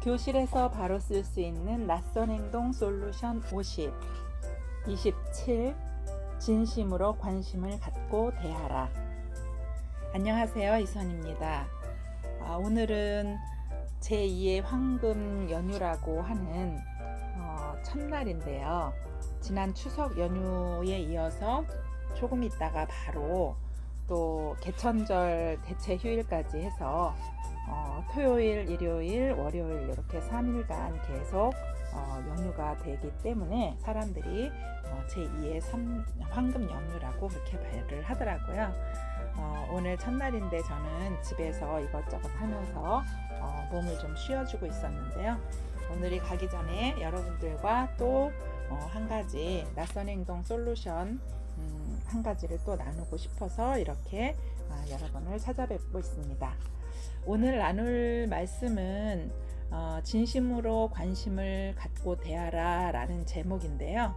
교실에서 바로 쓸 수 있는 낯선 행동 솔루션 50. 27. 진심으로 관심을 갖고 대하라. 안녕하세요, 이선입니다. 오늘은 제2의 황금 연휴라고 하는 첫날인데요. 지난 추석 연휴에 이어서 조금 있다가 바로 또 개천절 대체 휴일까지 해서 토요일, 일요일, 월요일 이렇게 3일간 계속 연휴가 되기 때문에 사람들이 제2의 황금 연휴라고 그렇게 말을 하더라고요. 오늘 첫날인데 저는 집에서 이것저것 하면서 몸을 좀 쉬어주고 있었는데요. 오늘이 가기 전에 여러분들과 또 한 가지 낯선 행동 솔루션 한 가지를 또 나누고 싶어서 이렇게 여러분을 찾아뵙고 있습니다. 오늘 나눌 말씀은 진심으로 관심을 갖고 대하라 라는 제목인데요.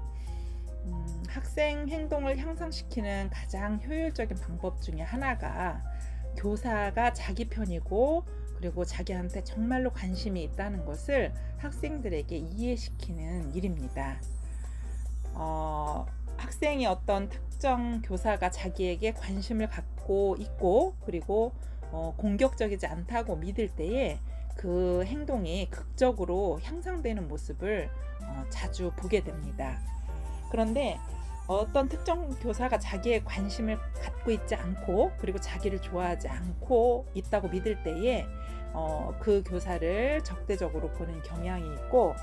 학생 행동을 향상시키는 가장 효율적인 방법 중에 하나가 교사가 자기 편이고 그리고 자기한테 정말로 관심이 있다는 것을 학생들에게 이해시키는 일입니다. 학생이 어떤 특정 교사가 자기에게 관심을 갖고 있고 그리고 공격적이지 않다고 믿을 때에 그 행동이 극적으로 향상되는 모습을 자주 보게 됩니다. 그런데 어떤 특정 교사가 자기의 관심을 갖고 있지 않고 그리고 자기를 좋아하지 않고 있다고 믿을 때에 그 교사를 적대적으로 보는 경향이 있고,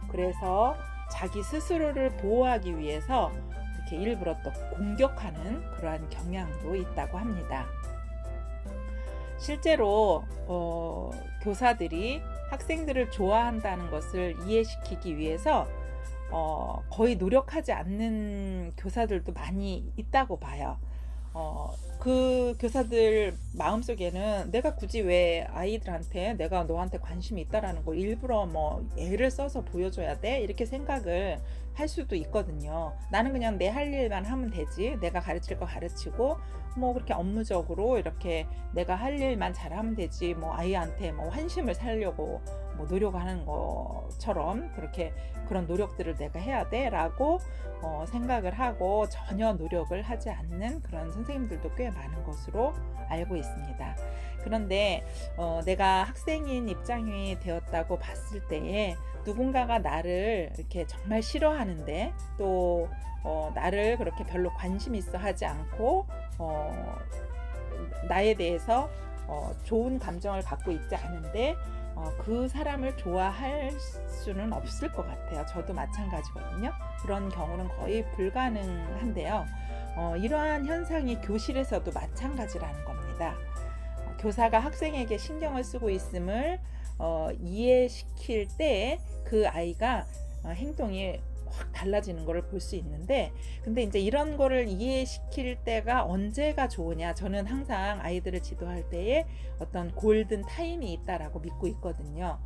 그래서 자기 스스로를 보호하기 위해서 이렇게 일부러 또 공격하는 그러한 경향도 있다고 합니다. 실제로 교사들이 학생들을 좋아한다는 것을 이해시키기 위해서 거의 노력하지 않는 교사들도 많이 있다고 봐요. 그 교사들 마음속에는 내가 굳이 왜 아이들한테 내가 너한테 관심이 있다라는 걸 일부러 애를 써서 보여줘야 돼? 이렇게 생각을 할 수도 있거든요. 나는 그냥 내 할 일만 하면 되지. 내가 가르칠 거 가르치고 그렇게 업무적으로 이렇게 내가 할 일만 잘하면 되지. 아이한테 환심을 사려고 노력하는 것처럼 그렇게 그런 노력들을 내가 해야 돼 라고 생각을 하고 전혀 노력을 하지 않는 그런 선생님들도 꽤 많은 것으로 알고 있습니다. 그런데 내가 학생인 입장이 되었다고 봤을 때에 누군가가 나를 이렇게 정말 싫어하는데 또 나를 그렇게 별로 관심 있어 하지 않고 나에 대해서 좋은 감정을 갖고 있지 않은데 그 사람을 좋아할 수는 없을 것 같아요. 저도 마찬가지거든요. 그런 경우는 거의 불가능한데요. 이러한 현상이 교실에서도 마찬가지라는 겁니다. 교사가 학생에게 신경을 쓰고 있음을 이해시킬 때 그 아이가 행동이 확 달라지는 것을 볼 수 있는데, 근데 이제 이런 거를 이해시킬 때가 언제가 좋으냐, 저는 항상 아이들을 지도할 때에 어떤 골든 타임이 있다라고 믿고 있거든요.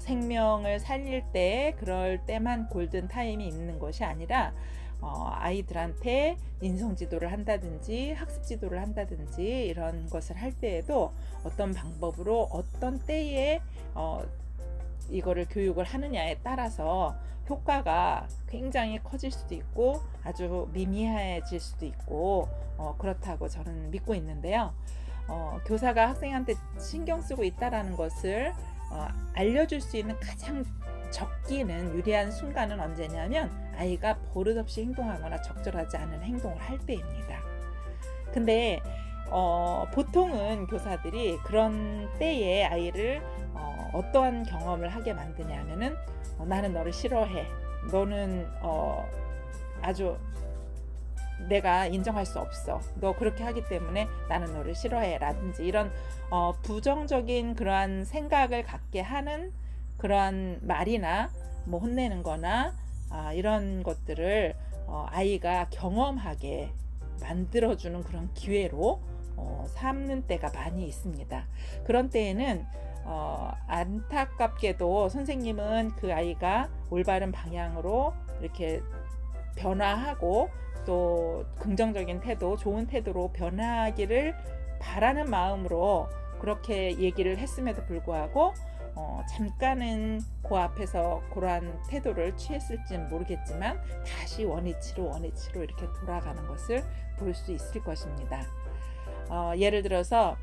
생명을 살릴 때 그럴 때만 골든 타임이 있는 것이 아니라 아이들한테 인성 지도를 한다든지 학습 지도를 한다든지 이런 것을 할 때에도 어떤 방법으로 어떤 때에 이거를 교육을 하느냐에 따라서 효과가 굉장히 커질 수도 있고 아주 미미해질 수도 있고 그렇다고 저는 믿고 있는데요. 교사가 학생한테 신경 쓰고 있다라는 것을 알려줄 수 있는 가장 적기는 유리한 순간은 언제냐면 아이가 버릇없이 행동하거나 적절하지 않은 행동을 할 때입니다. 근데 보통은 교사들이 그런 때에 아이를 어떠한 경험을 하게 만드냐면은 나는 너를 싫어해. 너는 아주 내가 인정할 수 없어. 너 그렇게 하기 때문에 나는 너를 싫어해. 라든지 이런 부정적인 그러한 생각을 갖게 하는 그러한 말이나 혼내는 거나 이런 것들을 아이가 경험하게 만들어주는 그런 기회로 삼는 때가 많이 있습니다. 그런 때에는 안타깝게도 선생님은 그 아이가 올바른 방향으로 이렇게 변화하고 또 긍정적인 태도, 좋은 태도로 변하기를 바라는 마음으로 그렇게 얘기를 했음에도 불구하고 잠깐은 그 앞에서 그러한 태도를 취했을지는 모르겠지만 다시 원위치로 이렇게 돌아가는 것을 볼 수 있을 것입니다. 예를 들어서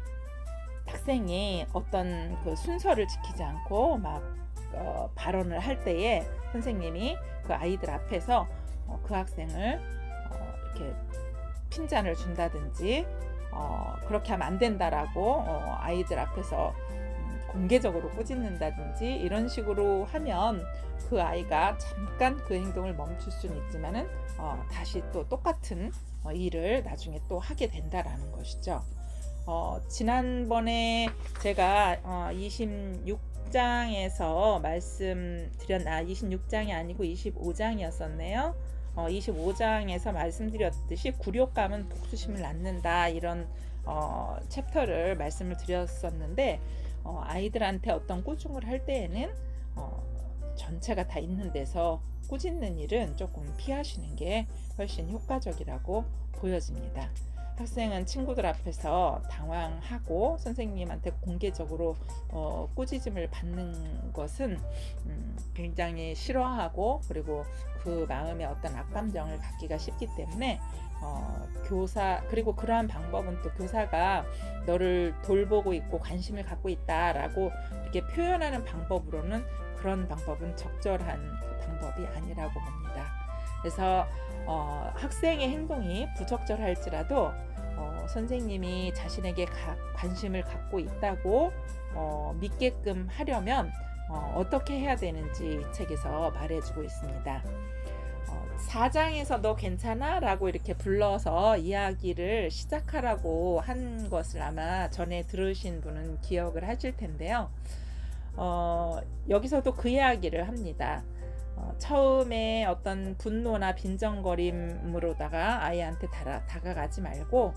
학생이 어떤 그 순서를 지키지 않고 막 발언을 할 때에 선생님이 그 아이들 앞에서 그 학생을 이렇게 핀잔을 준다든지 그렇게 하면 안 된다라고 아이들 앞에서 공개적으로 꾸짖는다든지 이런 식으로 하면 그 아이가 잠깐 그 행동을 멈출 수는 있지만은 다시 또 똑같은 일을 나중에 또 하게 된다라는 것이죠. 지난번에 제가 26장에서 말씀드렸나 26장이 아니고 25장이었었네요. 25장에서 말씀드렸듯이 굴욕감은 복수심을 낳는다 이런 챕터를 말씀을 드렸었는데 아이들한테 어떤 꾸중을 할 때에는 전체가 다 있는 데서 꾸짖는 일은 조금 피하시는 게 훨씬 효과적이라고 보여집니다. 학생은 친구들 앞에서 당황하고 선생님한테 공개적으로 꾸짖음을 받는 것은 굉장히 싫어하고 그리고 그 마음에 어떤 악감정을 갖기가 쉽기 때문에 교사 그리고 그러한 방법은 또 교사가 너를 돌보고 있고 관심을 갖고 있다라고 이렇게 표현하는 방법으로는 그런 방법은 적절한 방법이 아니라고 봅니다. 그래서 학생의 행동이 부적절할지라도 선생님이 자신에게 관심을 갖고 있다고 믿게끔 하려면 어떻게 해야 되는지 이 책에서 말해주고 있습니다. 4장에서 너 괜찮아? 라고 이렇게 불러서 이야기를 시작하라고 한 것을 아마 전에 들으신 분은 기억을 하실 텐데요. 여기서도 그 이야기를 합니다. 처음에 어떤 분노나 빈정거림으로다가 아이한테 다가가지 말고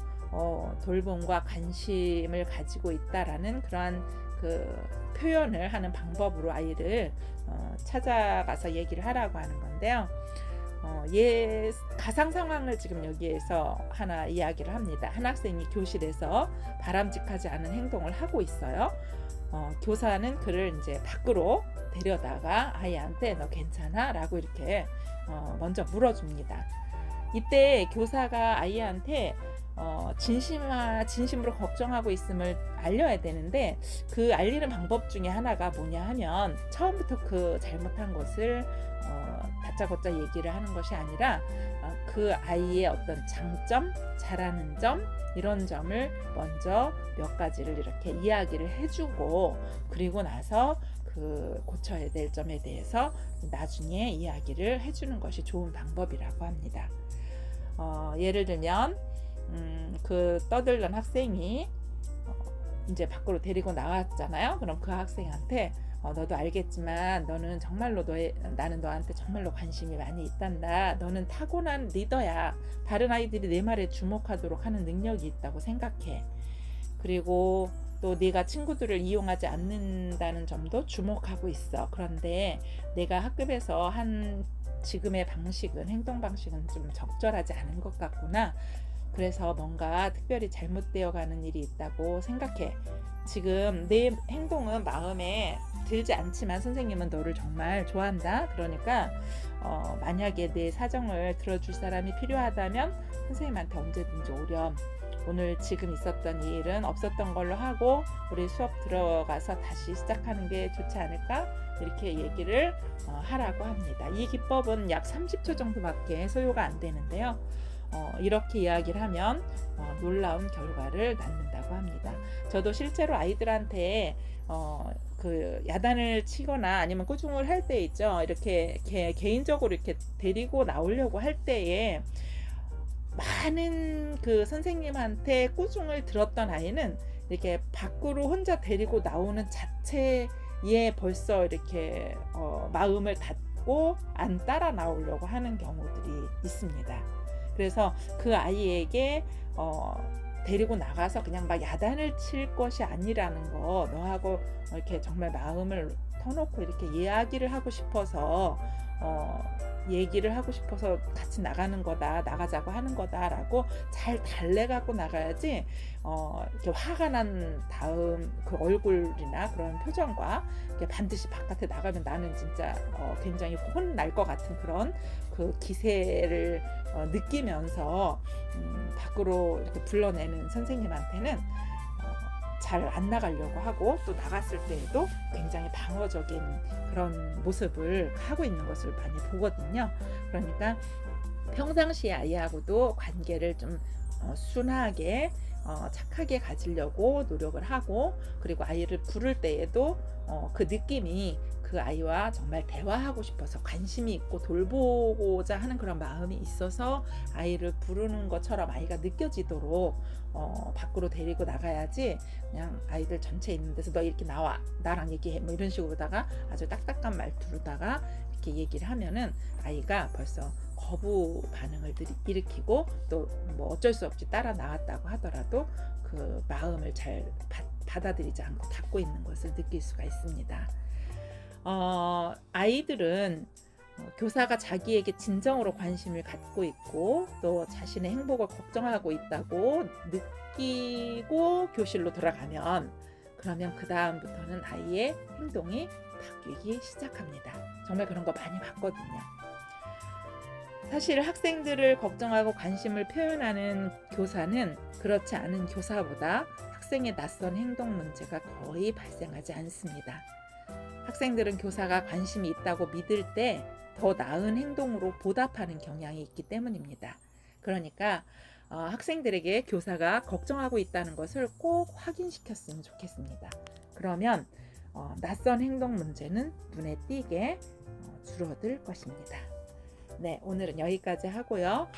돌봄과 관심을 가지고 있다라는 그러한 그 표현을 하는 방법으로 아이를 찾아가서 얘기를 하라고 하는 건데요. 가상 상황을 지금 여기에서 하나 이야기를 합니다. 한 학생이 교실에서 바람직하지 않은 행동을 하고 있어요. 교사는 그를 이제 밖으로 데려다가 아이한테 너 괜찮아? 라고 이렇게 먼저 물어줍니다. 이때 교사가 아이한테 진심으로 걱정하고 있음을 알려야 되는데 그 알리는 방법 중에 하나가 뭐냐 하면 처음부터 그 잘못한 것을 다짜고짜 얘기를 하는 것이 아니라 그 아이의 어떤 장점, 잘하는 점 이런 점을 먼저 몇 가지를 이렇게 이야기를 해주고 그리고 나서 그 고쳐야 될 점에 대해서 나중에 이야기를 해주는 것이 좋은 방법이라고 합니다. 예를 들면 그 떠들던 학생이 이제 밖으로 데리고 나왔잖아요. 그럼 그 학생한테 너도 알겠지만 너는 정말로 나는 너한테 정말로 관심이 많이 있단다. 너는 타고난 리더야. 다른 아이들이 내 말에 주목하도록 하는 능력이 있다고 생각해. 그리고 또 네가 친구들을 이용하지 않는다는 점도 주목하고 있어. 그런데 내가 학급에서 한 지금의 행동 방식은 좀 적절하지 않은 것 같구나. 그래서 뭔가 특별히 잘못되어 가는 일이 있다고 생각해. 지금 내 행동은 마음에 들지 않지만 선생님은 너를 정말 좋아한다. 그러니까 만약에 내 사정을 들어줄 사람이 필요하다면 선생님한테 언제든지 오렴. 오늘 지금 있었던 이 일은 없었던 걸로 하고 우리 수업 들어가서 다시 시작하는 게 좋지 않을까? 이렇게 얘기를 하라고 합니다. 이 기법은 약 30초 정도밖에 소요가 안 되는데요. 이렇게 이야기를 하면 놀라운 결과를 낳는다고 합니다. 저도 실제로 아이들한테 그 야단을 치거나 아니면 꾸중을 할 때 있죠. 이렇게 개인적으로 이렇게 데리고 나오려고 할 때에 많은 그 선생님한테 꾸중을 들었던 아이는 이렇게 밖으로 혼자 데리고 나오는 자체에 벌써 이렇게 마음을 닫고 안 따라 나오려고 하는 경우들이 있습니다. 그래서 그 아이에게 데리고 나가서 그냥 막 야단을 칠 것이 아니라는 거 너하고 이렇게 정말 마음을 터놓고 이렇게 이야기를 하고 싶어서 얘기를 하고 싶어서 같이 나가는 거다, 나가자고 하는 거다라고 잘 달래갖고 나가야지 이렇게 화가 난 다음 그 얼굴이나 그런 표정과 이렇게 반드시 바깥에 나가면 나는 진짜 굉장히 혼날 것 같은 그런 그 기세를 느끼면서 밖으로 이렇게 불러내는 선생님한테는 잘 안 나가려고 하고, 또 나갔을 때에도 굉장히 방어적인 그런 모습을 하고 있는 것을 많이 보거든요. 그러니까 평상시에 아이하고도 관계를 좀 순하게 착하게 가지려고 노력을 하고, 그리고 아이를 부를 때에도 그 느낌이 그 아이와 정말 대화하고 싶어서 관심이 있고 돌보고자 하는 그런 마음이 있어서 아이를 부르는 것처럼 아이가 느껴지도록 밖으로 데리고 나가야지, 그냥 아이들 전체 있는 데서 너 이렇게 나와, 나랑 얘기해, 뭐 이런 식으로다가 아주 딱딱한 말투로다가 이렇게 얘기를 하면은 아이가 벌써 거부 반응을 일으키고, 또 뭐 어쩔 수 없이 따라 나왔다고 하더라도 그 마음을 잘 받아들이지 않고 닫고 있는 것을 느낄 수가 있습니다. 아이들은 교사가 자기에게 진정으로 관심을 갖고 있고 또 자신의 행복을 걱정하고 있다고 느끼고 교실로 돌아가면, 그러면 그 다음부터는 아이의 행동이 바뀌기 시작합니다. 정말 그런 거 많이 봤거든요. 사실 학생들을 걱정하고 관심을 표현하는 교사는 그렇지 않은 교사보다 학생의 낯선 행동 문제가 거의 발생하지 않습니다. 학생들은 교사가 관심이 있다고 믿을 때 더 나은 행동으로 보답하는 경향이 있기 때문입니다. 그러니까 학생들에게 교사가 걱정하고 있다는 것을 꼭 확인시켰으면 좋겠습니다. 그러면 낯선 행동 문제는 눈에 띄게 줄어들 것입니다. 네, 오늘은 여기까지 하고요.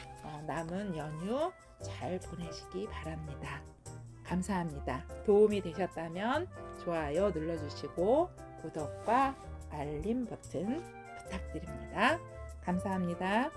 남은 연휴 잘 보내시기 바랍니다. 감사합니다. 도움이 되셨다면 좋아요 눌러주시고 구독과 알림 버튼 부탁드립니다. 감사합니다.